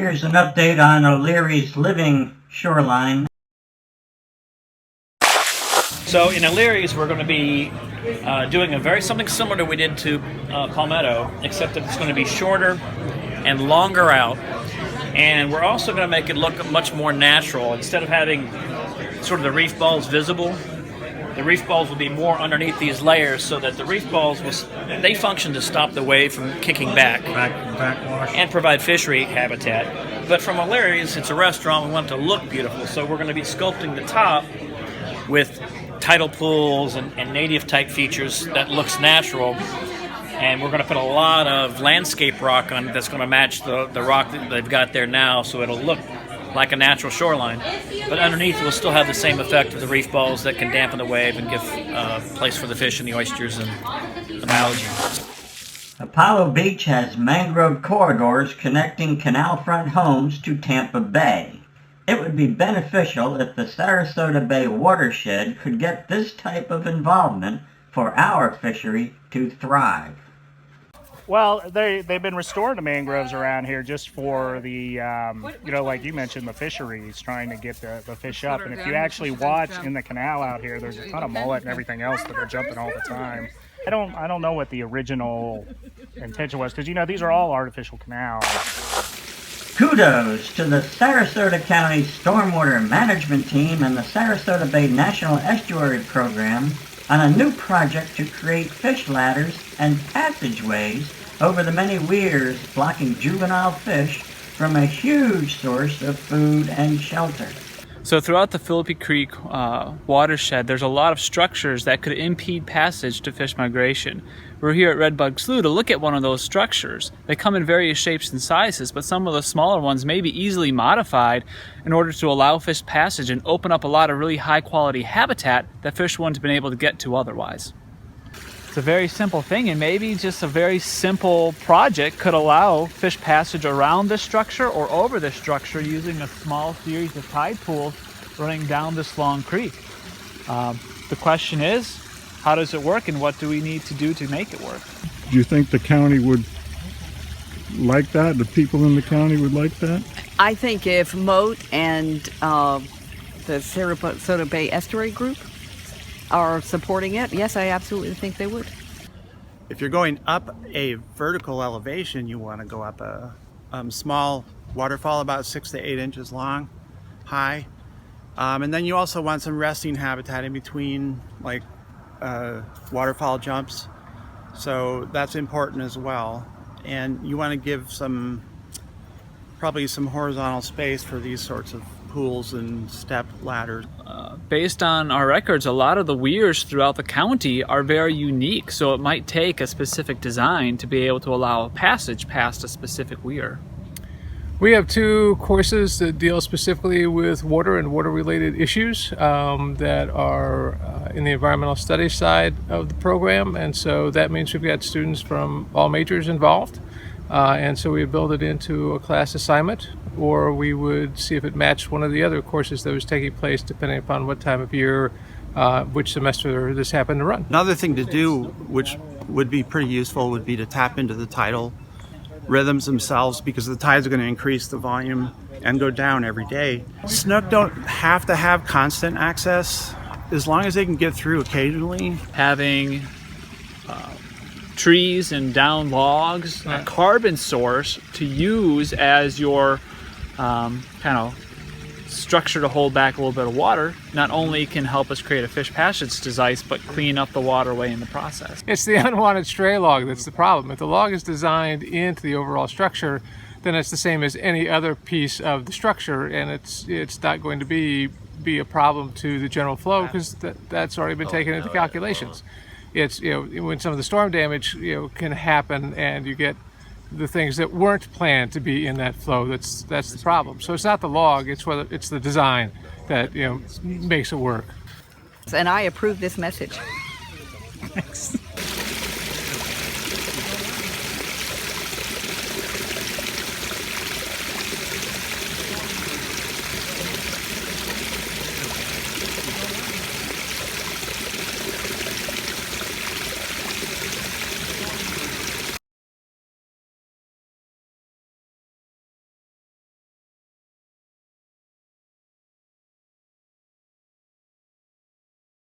Here's an update on O'Leary's living shoreline. So in O'Leary's, we're going to be doing something similar to what we did to Palmetto, except that it's going to be shorter and longer out. And we're also going to make it look much more natural. Instead of having sort of the reef balls visible, the reef balls will be more underneath these layers, so that the reef balls they function to stop the wave from kicking backwash and provide fishery habitat. But from O'Leary's, it's a restaurant. We want it to look beautiful, so we're going to be sculpting the top with tidal pools and native type features that looks natural. And we're going to put a lot of landscape rock on it that's going to match the rock that they've got there now, so it'll look like a natural shoreline. But underneath, we'll still have the same effect of the reef balls that can dampen the wave and give place for the fish and the oysters and the algae. Apollo Beach has mangrove corridors connecting canal front homes to Tampa Bay. It would be beneficial if the Sarasota Bay watershed could get this type of involvement for our fishery to thrive. Well, they've been restoring the mangroves around here just for the, like you mentioned, the fisheries, trying to get the fish up. And if you actually watch in the canal out here, there's a ton of mullet and everything else that are jumping all the time. I don't know what the original intention was, because, these are all artificial canals. Kudos to the Sarasota County Stormwater Management Team and the Sarasota Bay National Estuary Program on a new project to create fish ladders and passageways over the many weirs blocking juvenile fish from a huge source of food and shelter. So throughout the Philippi Creek watershed, there's a lot of structures that could impede passage to fish migration. We're here at Redbud Slough to look at one of those structures. They come in various shapes and sizes, but some of the smaller ones may be easily modified in order to allow fish passage and open up a lot of really high quality habitat that fish wouldn't have been able to get to otherwise. It's a very simple thing, and maybe just a very simple project could allow fish passage around this structure or over this structure using a small series of tide pools running down this long creek. The question is, how does it work, and what do we need to do to make it work? Do you think the county would like that? The people in the county would like that? I think if MOAT and the Sarasota Bay Estuary Group are supporting it, yes, I absolutely think they would. If you're going up a vertical elevation, you want to go up a small waterfall about 6 to 8 inches long, high. And then you also want some resting habitat in between, like waterfall jumps. So that's important as well. And you want to give probably some horizontal space for these sorts of pools and step ladders. Based on our records, a lot of the weirs throughout the county are very unique, so it might take a specific design to be able to allow a passage past a specific weir. We have 2 courses that deal specifically with water and water-related issues that are in the environmental studies side of the program, and so that means we've got students from all majors involved, and so we build it into a class assignment, or we would see if it matched one of the other courses that was taking place depending upon what time of year, which semester this happened to run. Another thing to do, which would be pretty useful, would be to tap into the tidal rhythms themselves, because the tides are going to increase the volume and go down every day. Snook don't have to have constant access, as long as they can get through occasionally. Having trees and down logs, a carbon source to use as your kind of structure to hold back a little bit of water, not only can help us create a fish passage device, but clean up the waterway in the process. It's the unwanted stray log that's the problem. If the log is designed into the overall structure, then it's the same as any other piece of the structure, and it's not going to be a problem to the general flow, because that's already been taken into calculations. It's when some of the storm damage can happen, and you get the things that weren't planned to be in that flow. That's the problem. So it's not the log; it's the design that makes it work. And I approve this message. Thanks.